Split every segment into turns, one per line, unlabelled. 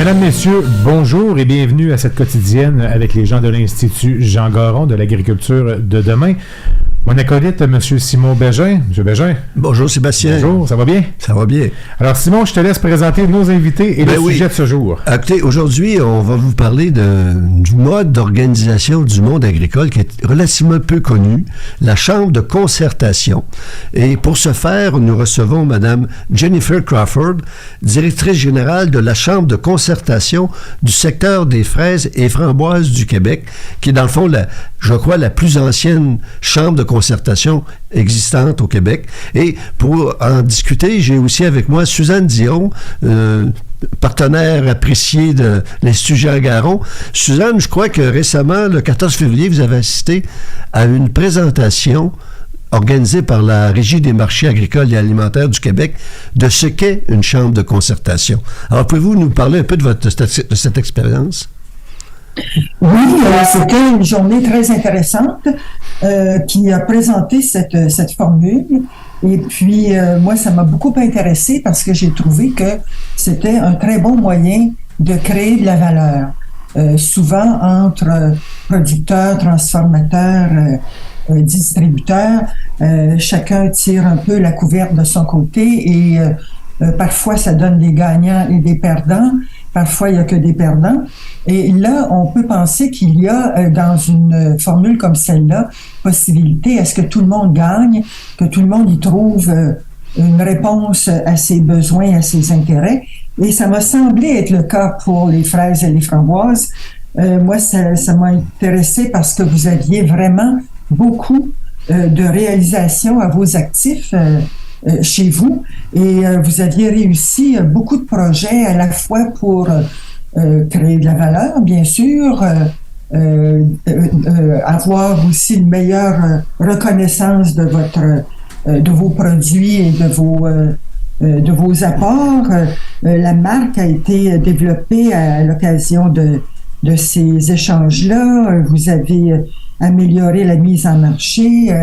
Mesdames, Messieurs, bonjour et bienvenue à cette quotidienne avec les gens de l'Institut Jean Garon de l'agriculture de demain. Mon acolyte, M. Simon Bégin. M. Bégin.
Bonjour Sébastien.
Bonjour, ça va bien?
Ça va bien.
Alors Simon, je te laisse présenter nos invités et le sujet de ce jour.
Écoutez, aujourd'hui, on va vous parler du mode d'organisation du monde agricole qui est relativement peu connu, la Chambre de concertation. Et pour ce faire, nous recevons Mme Jennifer Crawford, directrice générale de la Chambre de concertation du secteur des fraises et framboises du Québec, qui est dans le fond, je crois, la plus ancienne chambre de concertation existante au Québec. Et pour en discuter, j'ai aussi avec moi Suzanne Dion, partenaire apprécié de l'Institut Jean Garon. Suzanne, je crois que récemment, le 14 février, vous avez assisté à une présentation organisée par la Régie des marchés agricoles et alimentaires du Québec de ce qu'est une chambre de concertation. Alors, pouvez-vous nous parler un peu de cette expérience?
Oui, c'était une journée très intéressante qui a présenté cette formule. Et puis, moi, ça m'a beaucoup intéressé parce que j'ai trouvé que c'était un très bon moyen de créer de la valeur. Souvent, entre producteurs, transformateurs, distributeurs, chacun tire un peu la couverte de son côté et parfois, ça donne des gagnants et des perdants. Parfois, il n'y a que des perdants. Et là, on peut penser qu'il y a, dans une formule comme celle-là, possibilité à ce que tout le monde gagne, que tout le monde y trouve une réponse à ses besoins, à ses intérêts. Et ça m'a semblé être le cas pour les fraises et les framboises. Moi, ça m'a intéressé parce que vous aviez vraiment beaucoup de réalisations à vos actifs chez vous et vous aviez réussi beaucoup de projets à la fois pour créer de la valeur, bien sûr, avoir aussi une meilleure reconnaissance de vos produits et de vos apports. La marque a été développée à l'occasion de ces échanges-là. Vous avez amélioré la mise en marché,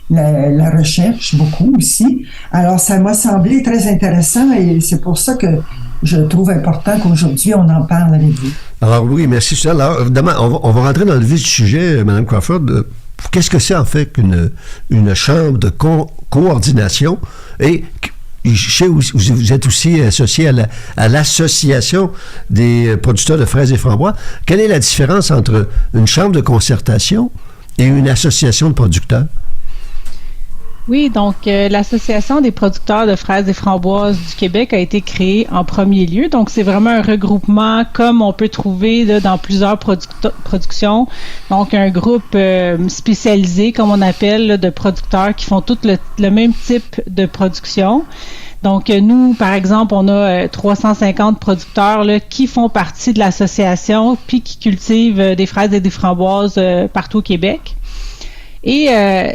la recherche, beaucoup aussi. Alors, ça m'a semblé très intéressant et c'est pour ça que je trouve important qu'aujourd'hui, on en parle avec vous.
Alors oui, merci. Alors, évidemment, on va rentrer dans le vif du sujet, Mme Crawford. Qu'est-ce que c'est en fait qu'une chambre de coordination? Et je sais, vous êtes aussi associé à l'association des producteurs de fraises et framboises. Quelle est la différence entre une chambre de concertation et une association de producteurs?
Oui, donc l'Association des producteurs de fraises et framboises du Québec a été créée en premier lieu. Donc, c'est vraiment un regroupement comme on peut trouver là, dans plusieurs productions. Donc, un groupe spécialisé, comme on appelle, là, de producteurs qui font tout le même type de production. Donc, nous, par exemple, on a 350 producteurs là, qui font partie de l'association puis qui cultivent des fraises et des framboises partout au Québec. Et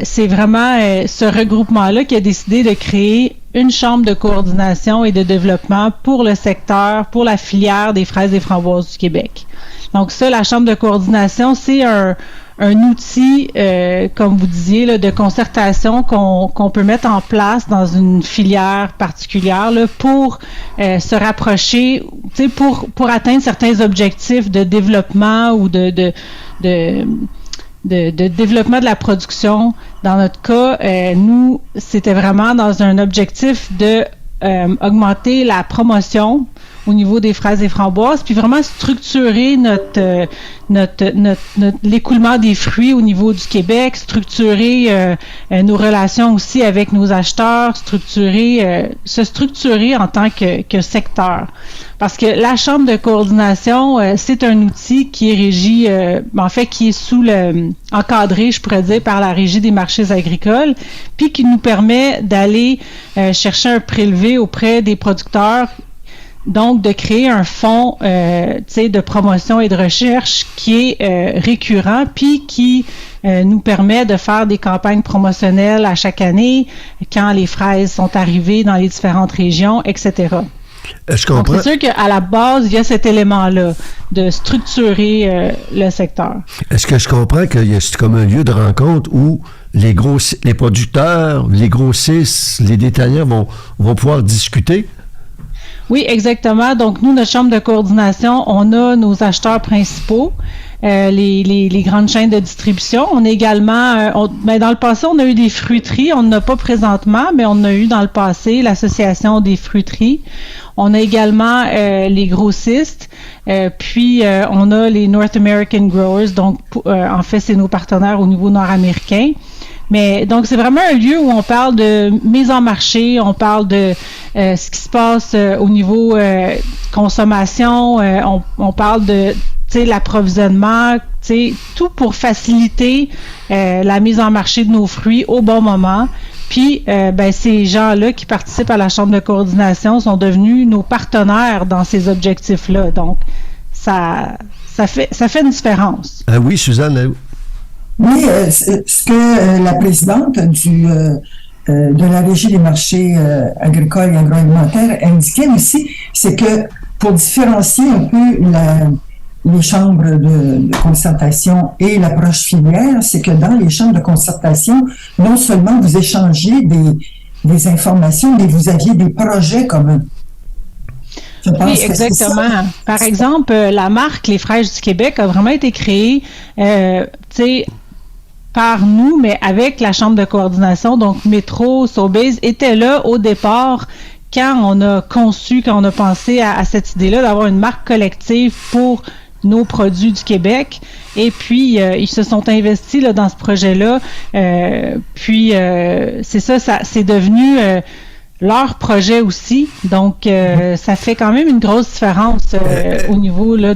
c'est vraiment ce regroupement-là qui a décidé de créer une chambre de coordination et de développement pour le secteur, pour la filière des fraises et framboises du Québec. Donc ça, la chambre de coordination, c'est un outil, comme vous disiez, là, de concertation qu'on peut mettre en place dans une filière particulière là, pour se rapprocher, pour atteindre certains objectifs de développement ou de développement de la production. Dans notre cas, nous, c'était vraiment dans un objectif de augmenter la promotion au niveau des fraises et framboises, puis vraiment structurer l'écoulement des fruits au niveau du Québec, structurer nos relations aussi avec nos acheteurs, se structurer en tant que secteur. Parce que la Chambre de coordination, c'est un outil qui est régi, qui est encadré, je pourrais dire, par la Régie des marchés agricoles, puis qui nous permet d'aller chercher un prélevé auprès des producteurs. Donc, de créer un fonds de promotion et de recherche qui est récurrent, puis qui nous permet de faire des campagnes promotionnelles à chaque année, quand les fraises sont arrivées dans les différentes régions, etc.
Je comprends.
Donc, c'est sûr qu'à la base, il y a cet élément-là de structurer le secteur.
Est-ce que je comprends qu'il y a comme un lieu de rencontre où les producteurs, les grossistes, les détaillants vont pouvoir discuter?
Oui, exactement. Donc, nous, notre chambre de coordination, on a nos acheteurs principaux, les grandes chaînes de distribution. On a également, mais dans le passé, on a eu des fruiteries. On n'en a pas présentement, mais on a eu dans le passé l'association des fruiteries. On a également les grossistes, puis on a les North American Growers. Donc, en fait, c'est nos partenaires au niveau nord-américain. Mais donc, c'est vraiment un lieu où on parle de mise en marché, on parle de ce qui se passe au niveau consommation, on parle de l'approvisionnement, tout pour faciliter la mise en marché de nos fruits au bon moment. Puis, ces gens-là qui participent à la Chambre de coordination sont devenus nos partenaires dans ces objectifs-là. Donc, ça fait une différence.
Ah oui, Suzanne.
Oui, ce que la présidente de la Régie des marchés agricoles et agroalimentaires indiquait aussi, c'est que pour différencier un peu les chambres de concertation et l'approche filière, c'est que dans les chambres de concertation, non seulement vous échangez des informations, mais vous aviez des projets communs.
Oui, exactement. Par exemple, la marque Les Fraîches du Québec a vraiment été créée, par nous, mais avec la Chambre de coordination. Donc, Métro, Sobeys était là au départ quand on a pensé à cette idée-là d'avoir une marque collective pour nos produits du Québec. Et puis, ils se sont investis là, dans ce projet-là. C'est ça, c'est devenu leur projet aussi. Donc, ça fait quand même une grosse différence au niveau là,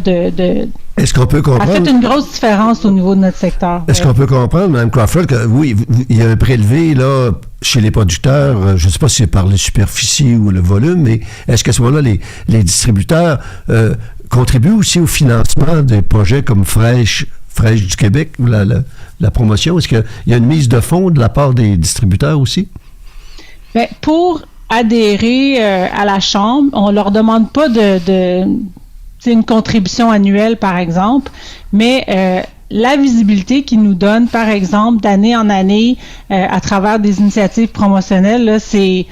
Est-ce qu'on peut comprendre?
Ça fait une grosse différence au niveau de notre secteur.
Est-ce qu'on peut comprendre, Mme Crawford, que oui, il y a un prélevé là, chez les producteurs, je ne sais pas si c'est par les superficies ou le volume, mais est-ce qu'à ce moment-là, les distributeurs contribuent aussi au financement des projets comme Fraîche du Québec, ou la promotion? Est-ce qu'il y a une mise de fonds de la part des distributeurs aussi?
Bien, pour adhérer à la Chambre, on ne leur demande pas c'est une contribution annuelle, par exemple, mais la visibilité qu'ils nous donnent, par exemple, d'année en année, à travers des initiatives promotionnelles, là, c'est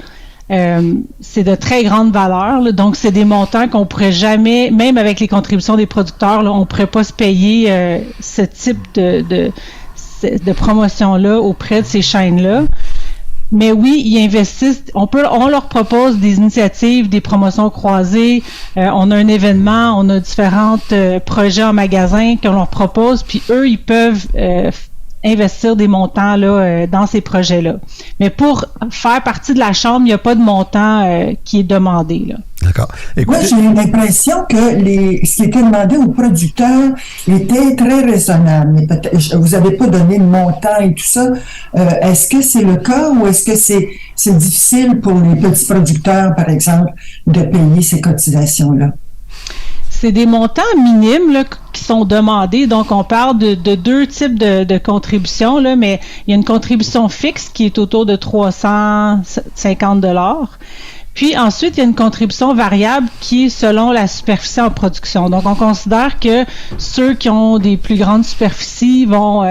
de très grande valeur. Là. Donc, c'est des montants qu'on pourrait jamais, même avec les contributions des producteurs, là, on ne pourrait pas se payer ce type de promotion-là auprès de ces chaînes-là. Mais oui, ils investissent. On leur propose des initiatives, des promotions croisées. On a un événement, on a différents projets en magasin qu'on leur propose, puis eux, ils peuvent investir des montants là dans ces projets-là. Mais pour faire partie de la Chambre, il n'y a pas de montant qui est demandé là.
D'accord. Écoutez,
moi, j'ai l'impression que ce qui était demandé aux producteurs était très raisonnable. Mais peut-être, vous n'avez pas donné de montant et tout ça. Est-ce que c'est le cas ou est-ce que c'est difficile pour les petits producteurs, par exemple, de payer ces cotisations-là?
C'est des montants minimes là, qui sont demandés. Donc, on parle de deux types de contributions, là, mais il y a une contribution fixe qui est autour de 350 $. Puis ensuite, il y a une contribution variable qui est selon la superficie en production. Donc, on considère que ceux qui ont des plus grandes superficies vont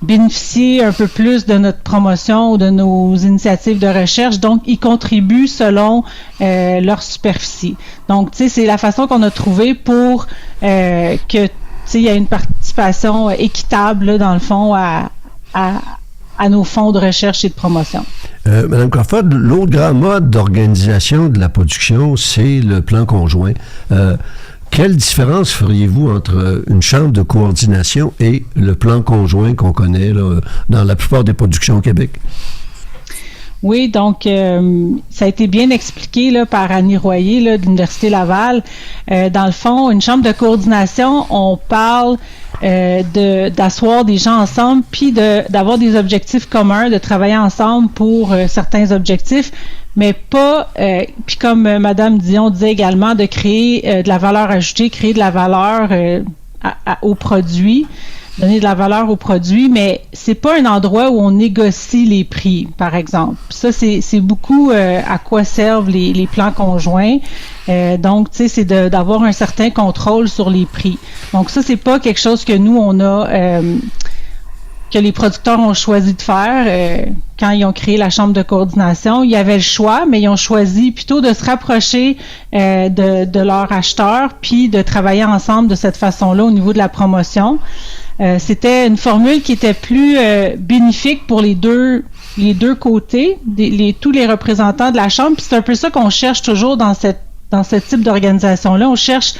bénéficier un peu plus de notre promotion ou de nos initiatives de recherche. Donc, ils contribuent selon leur superficie. Donc, tu sais, c'est la façon qu'on a trouvé pour que, tu sais, il y a une participation équitable, là, dans le fond, à nos fonds de recherche et de promotion.
Mme Crawford, l'autre grand mode d'organisation de la production, c'est le plan conjoint. Quelle différence feriez-vous entre une chambre de coordination et le plan conjoint qu'on connaît là, dans la plupart des productions au Québec?
Oui, donc ça a été bien expliqué là, par Annie Royer là, de l'Université Laval. Dans le fond, une chambre de coordination, on parle d'asseoir des gens ensemble, puis d'avoir des objectifs communs, de travailler ensemble pour certains objectifs, mais pas, puis comme Madame Dion disait également, de créer de la valeur ajoutée, créer de la valeur aux produits, donner de la valeur aux produits, mais c'est pas un endroit où on négocie les prix, par exemple. Ça, c'est beaucoup à quoi servent les plans conjoints. Donc, tu sais, c'est d'avoir un certain contrôle sur les prix. Donc, ça, c'est pas quelque chose que nous, on a, que les producteurs ont choisi de faire, quand ils ont créé la chambre de coordination, il y avait le choix, mais ils ont choisi plutôt de se rapprocher de leurs acheteurs, puis de travailler ensemble de cette façon-là au niveau de la promotion. C'était une formule qui était plus bénéfique pour les deux côtés, tous les représentants de la chambre. Puis c'est un peu ça qu'on cherche toujours dans ce type d'organisation-là. On cherche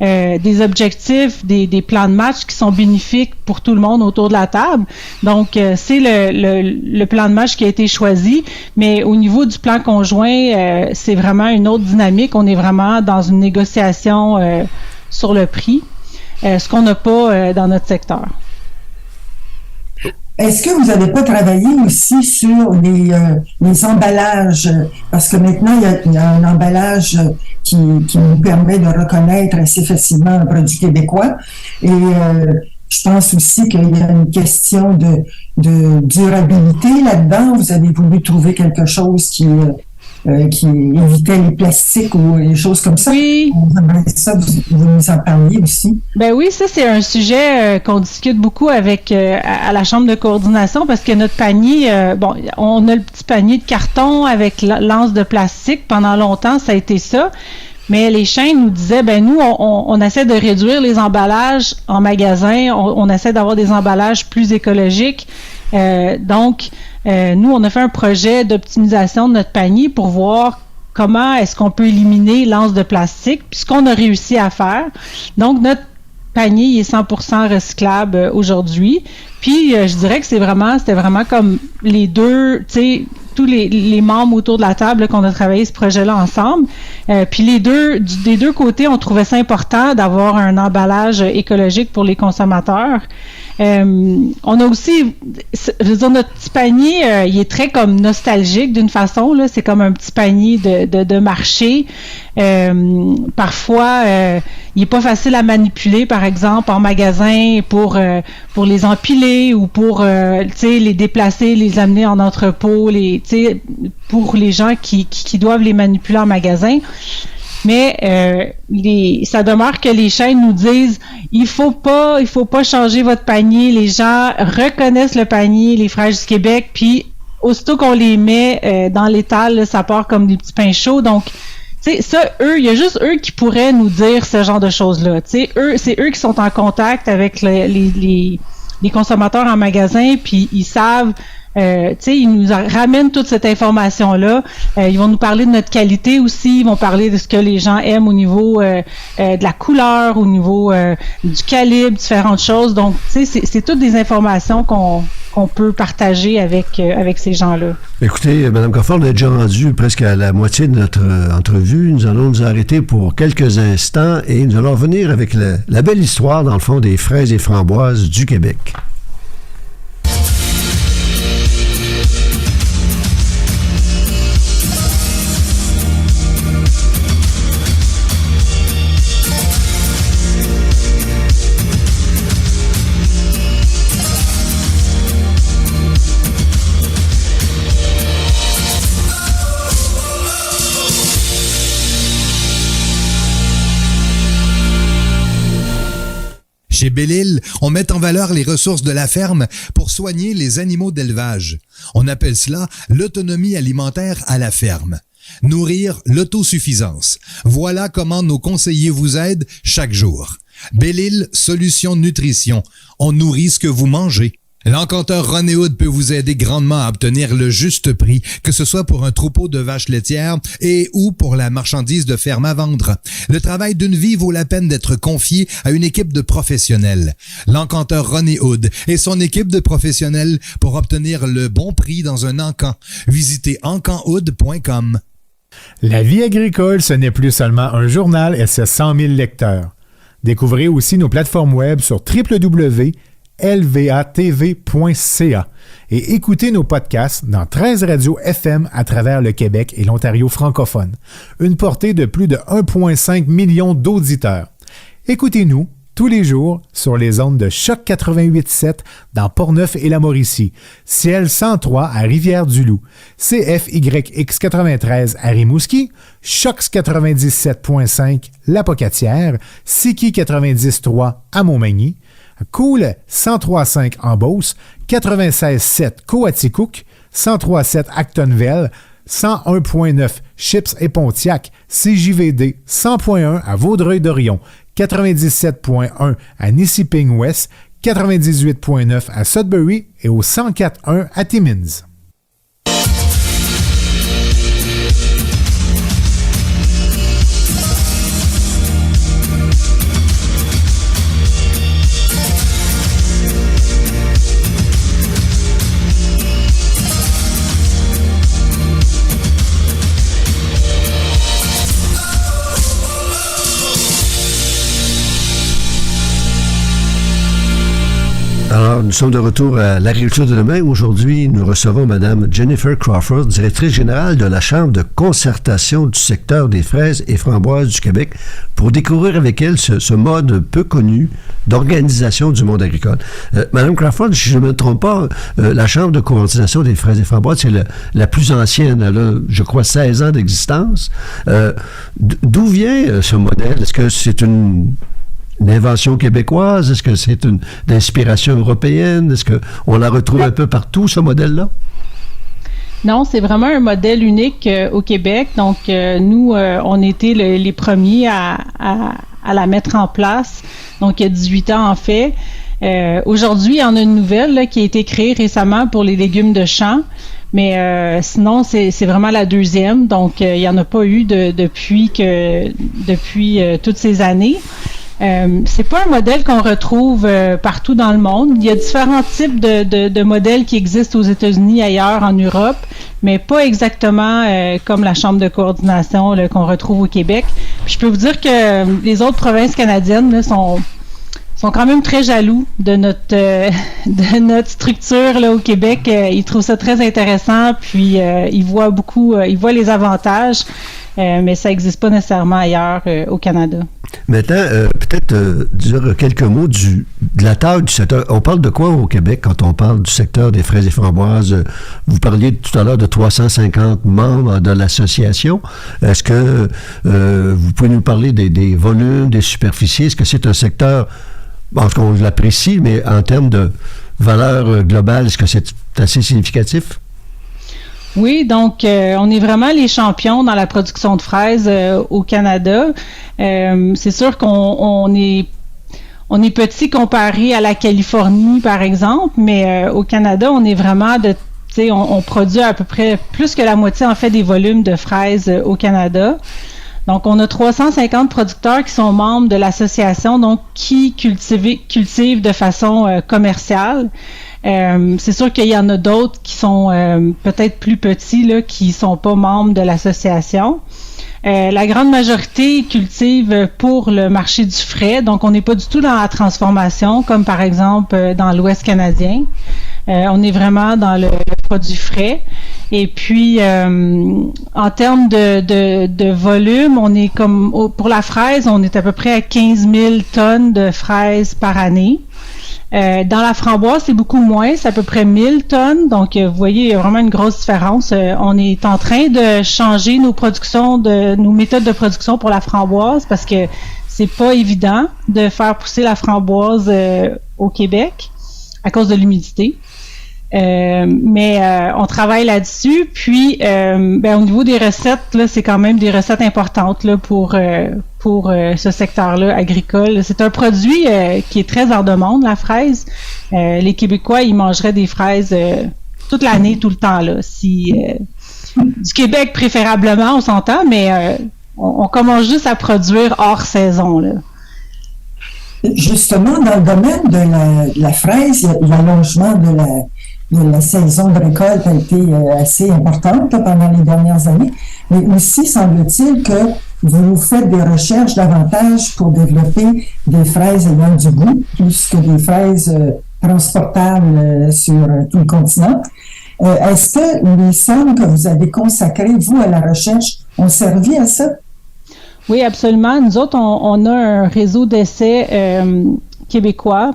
des objectifs, des plans de match qui sont bénéfiques pour tout le monde autour de la table. Donc, c'est le plan de match qui a été choisi, mais au niveau du plan conjoint, c'est vraiment une autre dynamique. On est vraiment dans une négociation sur le prix, ce qu'on n'a pas dans notre secteur.
Est-ce que vous n'avez pas travaillé aussi sur les emballages? Parce que maintenant, il y a un emballage qui nous permet de reconnaître assez facilement un produit québécois. Et je pense aussi qu'il y a une question de durabilité là-dedans. Vous avez voulu trouver quelque chose qui évitait les plastiques ou les choses comme ça.
Oui.
Ça, vous nous en parliez aussi.
Ben oui, ça, c'est un sujet qu'on discute beaucoup avec à la chambre de coordination parce que notre panier, on a le petit panier de carton avec l'anse de plastique. Pendant longtemps, ça a été ça. Mais les chaînes nous disaient, nous, on essaie de réduire les emballages en magasin. On essaie d'avoir des emballages plus écologiques. Donc, nous, on a fait un projet d'optimisation de notre panier pour voir comment est-ce qu'on peut éliminer l'anse de plastique, puis ce qu'on a réussi à faire. Donc, notre panier est 100% recyclable aujourd'hui. Puis, je dirais que c'était vraiment comme les deux, tu sais, tous les membres autour de la table là, qu'on a travaillé ce projet-là ensemble. Puis des deux côtés, on trouvait ça important d'avoir un emballage écologique pour les consommateurs. On a aussi, je veux dire, notre petit panier, il est très comme nostalgique d'une façon, là. C'est comme un petit panier de marché. Parfois, il est pas facile à manipuler, par exemple, en magasin pour les empiler ou pour, tu sais, les déplacer, les amener en entrepôt, tu sais, pour les gens qui doivent les manipuler en magasin. Mais ça demeure que les chaînes nous disent il faut pas changer votre panier. Les gens reconnaissent le panier, les Fraîches du Québec, puis aussitôt qu'on les met dans l'étal, là, ça part comme des petits pains chauds. Donc, tu sais, ça, il y a juste eux qui pourraient nous dire ce genre de choses-là. Tu sais, c'est eux qui sont en contact avec les consommateurs en magasin, puis ils savent. Tu sais, ils nous ramènent toute cette information-là. Ils vont nous parler de notre qualité aussi. Ils vont parler de ce que les gens aiment au niveau de la couleur, au niveau du calibre, différentes choses. Donc, tu sais, c'est toutes des informations qu'on peut partager avec ces gens-là.
Écoutez, Mme Cofford, on est déjà rendu presque à la moitié de notre entrevue. Nous allons nous arrêter pour quelques instants et nous allons revenir avec la belle histoire, dans le fond, des fraises et framboises du Québec.
Chez Belle-Île, on met en valeur les ressources de la ferme pour soigner les animaux d'élevage. On appelle cela l'autonomie alimentaire à la ferme. Nourrir l'autosuffisance. Voilà comment nos conseillers vous aident chaque jour. Belle-Île Solutions Nutrition. On nourrit ce que vous mangez. L'encanteur René Hood peut vous aider grandement à obtenir le juste prix, que ce soit pour un troupeau de vaches laitières et ou pour la marchandise de ferme à vendre. Le travail d'une vie vaut la peine d'être confié à une équipe de professionnels. L'encanteur René Hood et son équipe de professionnels pour obtenir le bon prix dans un encan. Visitez encanhood.com.
La vie agricole, ce n'est plus seulement un journal et ses 100 000 lecteurs. Découvrez aussi nos plateformes web sur www.lvatv.ca et écoutez nos podcasts dans 13 radios FM à travers le Québec et l'Ontario francophone. Une portée de plus de 1,5 million d'auditeurs. Écoutez-nous tous les jours sur les ondes de Choc 88.7 dans Portneuf et la Mauricie, Ciel 103 à Rivière-du-Loup, CFYX 93 à Rimouski, Choc 97.5 La Pocatière, Siki 90.3 à Montmagny, Cool 103.5 en Beauce, 96.7 Coaticook, 103.7 Actonville, 101.9 Chips et Pontiac, CJVD 100.1 à Vaudreuil-Dorion, 97.1 à Nisiping-Ouest, 98.9 à Sudbury et au 104.1 à Timmins.
Alors, nous sommes de retour à l'agriculture de demain. Aujourd'hui, nous recevons Mme Jennifer Crawford, directrice générale de la Chambre de concertation du secteur des fraises et framboises du Québec, pour découvrir avec elle ce mode peu connu d'organisation du monde agricole. Mme Crawford, si je ne me trompe pas, la Chambre de coordination des fraises et framboises, c'est la plus ancienne. Elle a, je crois, 16 ans d'existence. D'où vient ce modèle? Est-ce que c'est une invention québécoise? Est-ce que c'est une inspiration européenne? Est-ce qu'on la retrouve un peu partout, ce modèle-là?
Non, c'est vraiment un modèle unique au Québec. Donc, nous, on était les premiers à la mettre en place. Donc, il y a 18 ans, en fait. Aujourd'hui, il y en a une nouvelle là, qui a été créée récemment pour les légumes de champ. Mais sinon, c'est vraiment la deuxième. Donc, il n'y en a pas eu depuis toutes ces années. C'est pas un modèle qu'on retrouve partout dans le monde. Il y a différents types de modèles qui existent aux États-Unis, ailleurs en Europe, mais pas exactement comme la Chambre de coordination là, qu'on retrouve au Québec. Puis je peux vous dire que les autres provinces canadiennes là, sont quand même très jaloux de notre structure là au Québec. Ils trouvent ça très intéressant, puis ils voient les avantages, mais ça n'existe pas nécessairement ailleurs au Canada.
Maintenant, peut-être dire quelques mots de la taille du secteur. On parle de quoi au Québec quand on parle du secteur des fraises et framboises? Vous parliez tout à l'heure de 350 membres de l'association. Est-ce que vous pouvez nous parler des volumes, des superficies? Est-ce que c'est un secteur, en tout cas on l'apprécie, mais en termes de valeur globale, est-ce que c'est assez significatif?
Oui, donc on est vraiment les champions dans la production de fraises au Canada. C'est sûr qu'on est petit comparé à la Californie, par exemple, mais au Canada, on est vraiment on produit à peu près plus que la moitié, en fait, des volumes de fraises au Canada. Donc, on a 350 producteurs qui sont membres de l'association, donc qui cultivent de façon commerciale. C'est sûr qu'il y en a d'autres qui sont peut-être plus petits, là, qui sont pas membres de l'association. La grande majorité cultive pour le marché du frais, donc on n'est pas du tout dans la transformation, comme par exemple dans l'Ouest canadien. On est vraiment dans le produit frais. Et puis, en termes de volume, on est pour la fraise, on est à peu près à 15 000 tonnes de fraises par année. Dans la framboise, c'est beaucoup moins, c'est à peu près 1000 tonnes. Donc, vous voyez, il y a vraiment une grosse différence. On est en train de changer nos méthodes de production pour la framboise parce que c'est pas évident de faire pousser la framboise au Québec à cause de l'humidité. Mais on travaille là-dessus. Puis, au niveau des recettes, là, c'est quand même des recettes importantes là, pour ce secteur-là agricole. C'est un produit qui est très en demande, la fraise. Les Québécois, ils mangeraient des fraises toute l'année, tout le temps. Là. Du Québec, préférablement, on s'entend, mais on commence juste à produire hors saison. Là.
Justement, dans le domaine de la fraise, l'allongement de la saison de récolte a été assez importante là, pendant les dernières années. Mais aussi, semble-t-il que vous faites des recherches davantage pour développer des fraises ayant du goût, plus que des fraises transportables sur tout le continent. Est-ce que les sommes que vous avez consacrées, vous, à la recherche, ont servi à ça?
Oui, absolument. Nous autres, on a un réseau d'essais québécois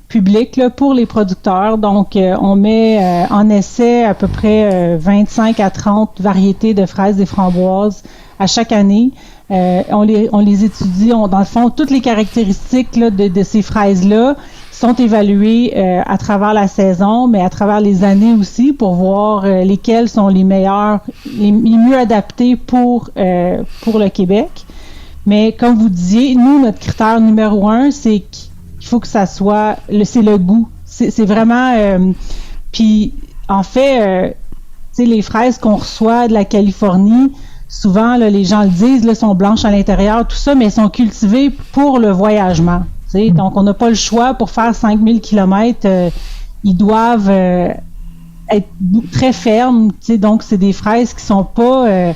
public là, pour les producteurs. Donc, on met en essai à peu près 25 à 30 variétés de fraises et framboises à chaque année. On les étudie. Dans le fond, toutes les caractéristiques là, de ces fraises-là sont évaluées à travers la saison, mais à travers les années aussi, pour voir lesquelles sont les meilleures, les mieux adaptées pour le Québec. Mais comme vous disiez, nous, notre critère numéro 1, c'est qu'il faut que ça soit, c'est le goût. C'est vraiment, puis en fait, tu sais, les fraises qu'on reçoit de la Californie, souvent, là, les gens le disent, là, sont blanches à l'intérieur, tout ça, mais elles sont cultivées pour le voyagement. Donc, on n'a pas le choix pour faire 5000 km. Ils doivent être très fermes. Donc, c'est des fraises qui sont pas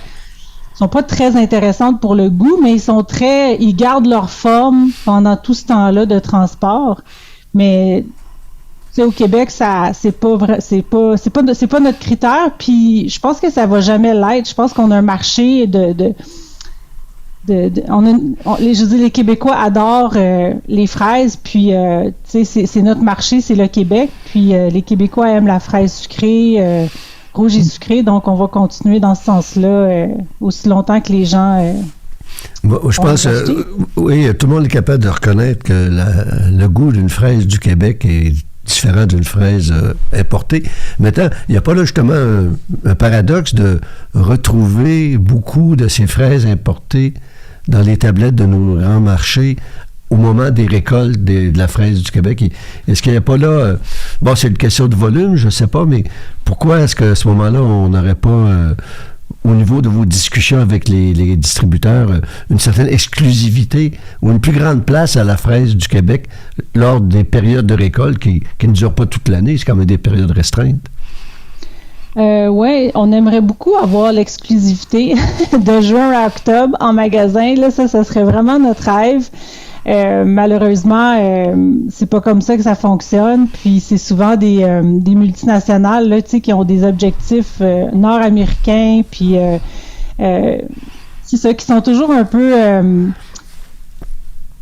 très intéressantes pour le goût, mais ils gardent leur forme pendant tout ce temps-là de transport. Mais au Québec, c'est pas notre critère. Puis, je pense que ça va jamais l'être. Je pense qu'on a un marché les Québécois adorent les fraises, puis c'est notre marché, c'est le Québec, puis les Québécois aiment la fraise sucrée, rouge et sucrée, donc on va continuer dans ce sens-là aussi longtemps que les gens
je pense, oui, tout le monde est capable de reconnaître que le goût d'une fraise du Québec est différent d'une fraise importée. Maintenant, il n'y a pas là justement un paradoxe de retrouver beaucoup de ces fraises importées dans les tablettes de nos grands marchés au moment des récoltes de la fraise du Québec. Est-ce qu'il n'y a pas là... bon, c'est une question de volume, je ne sais pas, mais pourquoi est-ce qu'à ce moment-là, on n'aurait pas, au niveau de vos discussions avec les distributeurs, une certaine exclusivité ou une plus grande place à la fraise du Québec lors des périodes de récolte qui ne durent pas toute l'année, c'est quand même des périodes restreintes?
Oui, on aimerait beaucoup avoir l'exclusivité de juin à octobre en magasin. Là, ça serait vraiment notre rêve. Malheureusement, c'est pas comme ça que ça fonctionne. Puis c'est souvent des multinationales là, qui ont des objectifs nord-américains. Puis c'est ça, qui sont toujours un peu...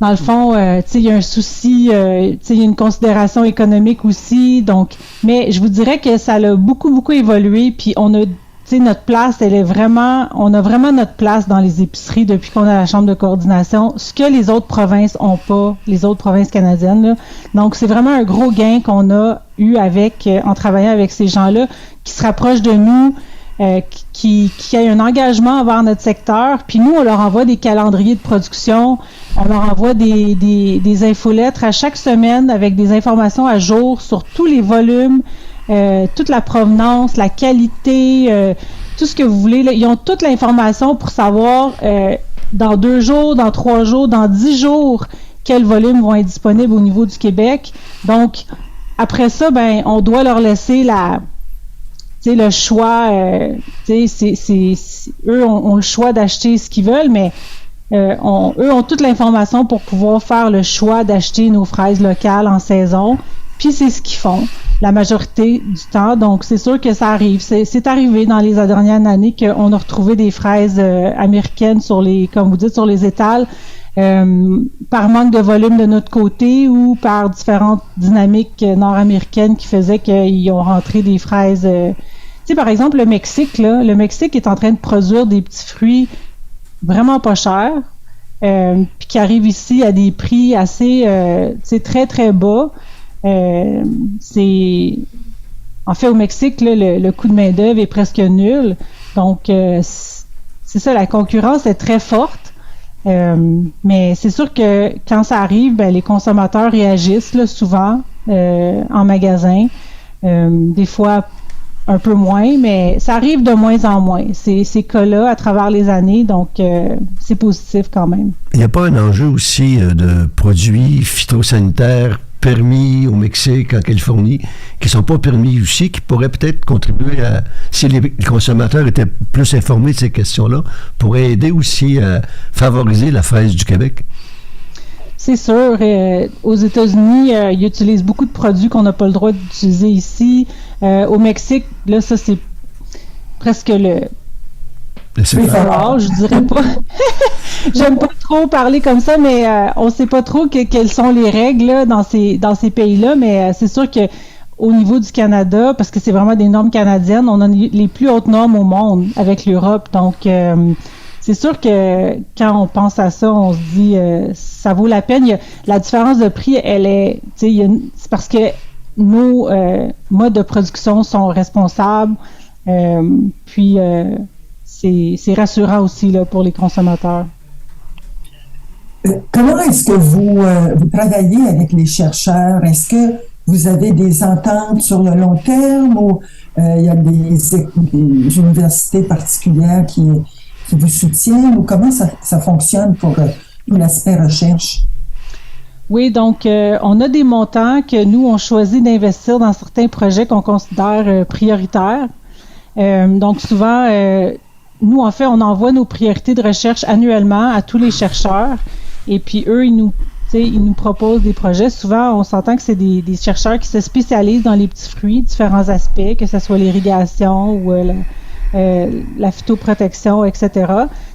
dans le fond, il y a un souci, il y a une considération économique aussi. Donc, mais je vous dirais que ça a beaucoup, beaucoup évolué. Puis on a, notre place, on a vraiment notre place dans les épiceries depuis qu'on a la Chambre de coordination, ce que les autres provinces ont pas, les autres provinces canadiennes, là. Donc, c'est vraiment un gros gain qu'on a eu en travaillant avec ces gens-là qui se rapprochent de nous, qui a un engagement envers notre secteur. Puis nous, on leur envoie des calendriers de production, on leur envoie des infolettres à chaque semaine avec des informations à jour sur tous les volumes, toute la provenance, la qualité, tout ce que vous voulez. Là. Ils ont toute l'information pour savoir dans 2 jours, dans 3 jours, dans 10 jours, quels volumes vont être disponibles au niveau du Québec. Donc, après ça, on doit leur laisser le choix. Eux ont le choix d'acheter ce qu'ils veulent, mais eux ont toute l'information pour pouvoir faire le choix d'acheter nos fraises locales en saison. Puis c'est ce qu'ils font la majorité du temps. Donc c'est sûr que ça arrive. C'est arrivé dans les dernières années qu'on a retrouvé des fraises américaines comme vous dites, sur les étals, par manque de volume de notre côté ou par différentes dynamiques nord-américaines qui faisaient qu'ils ont rentré des fraises. Par exemple, le Mexique est en train de produire des petits fruits vraiment pas chers, puis qui arrivent ici à des prix assez, très, très bas. En fait, au Mexique, là, le coût de main-d'œuvre est presque nul. Donc, c'est ça, la concurrence est très forte. Mais c'est sûr que quand ça arrive, les consommateurs réagissent là, souvent en magasin. Des fois, un peu moins, mais ça arrive de moins en moins, ces cas-là, à travers les années. Donc, c'est positif quand même.
Il n'y a pas un enjeu aussi de produits phytosanitaires permis au Mexique, en Californie, qui ne sont pas permis aussi, qui pourraient peut-être contribuer à, si les consommateurs étaient plus informés de ces questions-là, pourraient aider aussi à favoriser la fraise du Québec?
C'est sûr. Aux États-Unis, ils utilisent beaucoup de produits qu'on n'a pas le droit d'utiliser ici. Au Mexique, là, ça, c'est presque le je dirais pas. J'aime pas trop parler comme ça, mais on sait pas trop quelles sont les règles là, dans ces pays-là, mais c'est sûr que au niveau du Canada, parce que c'est vraiment des normes canadiennes, on a les plus hautes normes au monde avec l'Europe. Donc, c'est sûr que quand on pense à ça, on se dit ça vaut la peine. La différence de prix, elle est, c'est parce que nos modes de production sont responsables, puis c'est rassurant aussi là, pour les consommateurs.
Comment est-ce que vous travaillez avec les chercheurs? Est-ce que vous avez des ententes sur le long terme ou il y a des universités particulières qui vous soutiennent? Ou comment ça fonctionne pour tout l'aspect recherche?
Oui, donc on a des montants que nous, on choisit d'investir dans certains projets qu'on considère prioritaires. Donc souvent, nous, en fait, on envoie nos priorités de recherche annuellement à tous les chercheurs. Et puis eux, ils nous proposent des projets. Souvent, on s'entend que c'est des chercheurs qui se spécialisent dans les petits fruits, différents aspects, que ce soit l'irrigation ou la phytoprotection, etc.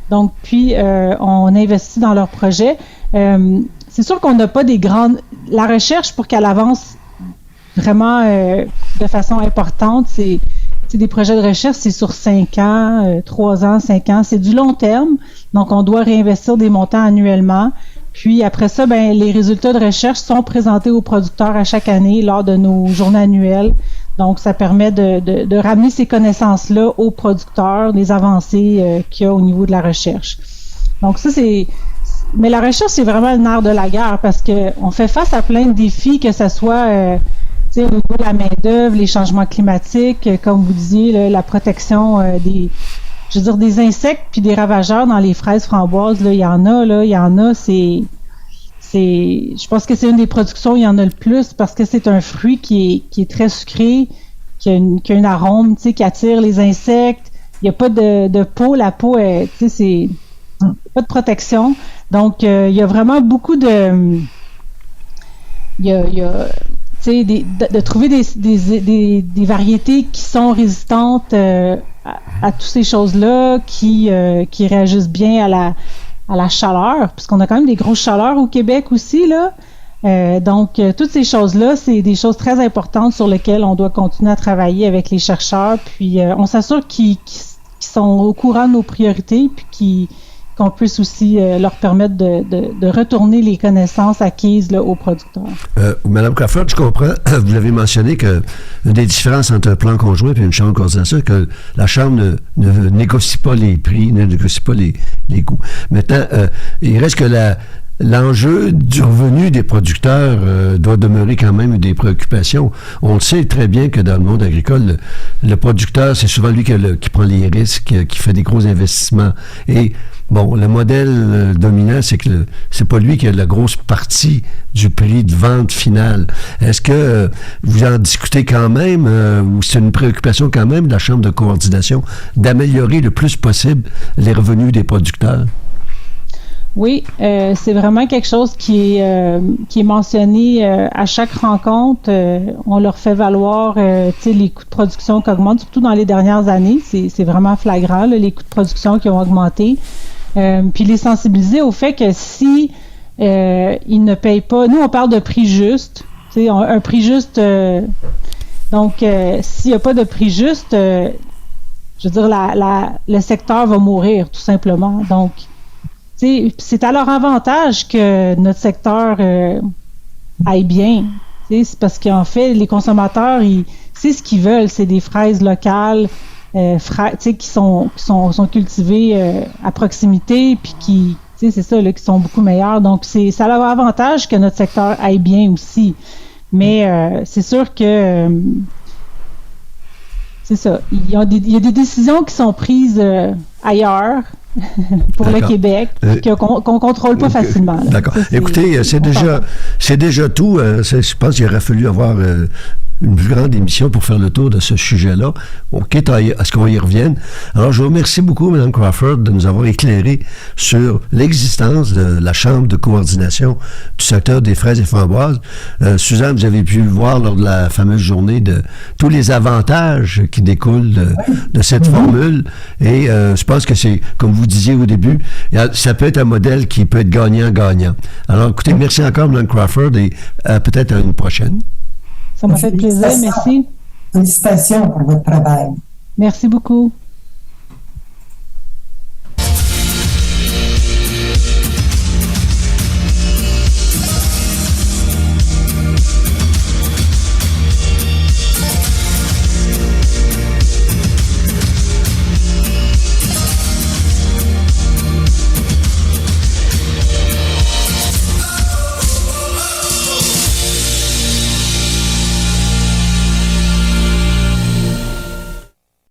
Donc, puis, on investit dans leurs projets. C'est sûr qu'on n'a pas des grandes... La recherche, pour qu'elle avance vraiment de façon importante, c'est des projets de recherche, c'est sur 5 ans, 3 ans, 5 ans. C'est du long terme. Donc, on doit réinvestir des montants annuellement. Puis, après ça, les résultats de recherche sont présentés aux producteurs à chaque année lors de nos journées annuelles. Donc, ça permet de ramener ces connaissances-là aux producteurs, les avancées qu'il y a au niveau de la recherche. Donc, ça, mais la recherche, c'est vraiment le nerf de la guerre parce qu'on fait face à plein de défis, que ce soit au niveau de la main-d'œuvre, les changements climatiques, comme vous disiez, la protection des insectes puis des ravageurs dans les fraises framboises. Il y en a, je pense que c'est une des productions où il y en a le plus parce que c'est un fruit qui est très sucré, qui a un arôme, qui attire les insectes. Il n'y a pas de peau, la peau est, c'est pas de protection. Donc, il y a vraiment beaucoup de... de trouver des variétés qui sont résistantes à toutes ces choses-là, qui réagissent bien à la chaleur, puisqu'on a quand même des grosses chaleurs au Québec aussi, là. Donc, toutes ces choses-là, c'est des choses très importantes sur lesquelles on doit continuer à travailler avec les chercheurs, puis on s'assure qu'ils sont au courant de nos priorités, puis qu'on puisse aussi leur permettre de retourner les connaissances acquises là, aux producteurs.
Madame Crawford, je comprends, vous l'avez mentionné que une des différences entre un plan conjoint et une chambre de coordination, c'est que la chambre ne négocie pas les prix, ne négocie pas les coûts. Maintenant, il reste que l'enjeu du revenu des producteurs doit demeurer quand même des préoccupations. On le sait très bien que dans le monde agricole, le producteur, c'est souvent lui qui prend les risques, qui fait des gros investissements. Et bon, le modèle dominant, c'est que c'est pas lui qui a la grosse partie du prix de vente final. Est-ce que vous en discutez quand même, ou c'est une préoccupation quand même de la Chambre de coordination d'améliorer le plus possible les revenus des producteurs?
Oui, c'est vraiment quelque chose qui est mentionné à chaque rencontre. On leur fait valoir les coûts de production qui augmentent, surtout dans les dernières années. C'est vraiment flagrant, là, les coûts de production qui ont augmenté. Puis les sensibiliser au fait que si ils ne payent pas... Nous, on parle de prix juste. Un prix juste... donc, s'il n'y a pas de prix juste, je veux dire, le secteur va mourir, tout simplement. Donc, c'est à leur avantage que notre secteur aille bien. C'est parce qu'en fait, les consommateurs, c'est ce qu'ils veulent, c'est des fraises locales, qui sont cultivées à proximité, puis qui, c'est ça, là, qui sont beaucoup meilleures. Donc, ça a leur avantage que notre secteur aille bien aussi. Mais c'est sûr que c'est ça. Il y a des décisions qui sont prises ailleurs. Pour le Québec, qu'on contrôle pas facilement. Là.
D'accord. Écoutez, c'est déjà tout. Je pense qu'il aurait fallu avoir une plus grande émission pour faire le tour de ce sujet-là. On quitte à ce qu'on y revienne. Alors, je vous remercie beaucoup, Mme Crawford, de nous avoir éclairé sur l'existence de la Chambre de coordination du secteur des fraises et framboises. Suzanne, vous avez pu voir lors de la fameuse journée de tous les avantages qui découlent de cette formule. Et je pense que c'est, comme vous disiez au début, ça peut être un modèle qui peut être gagnant-gagnant. Alors, écoutez, merci encore, Mme Crawford, et peut-être à une prochaine.
Ça m'a fait plaisir, merci.
Félicitations pour votre travail.
Merci beaucoup.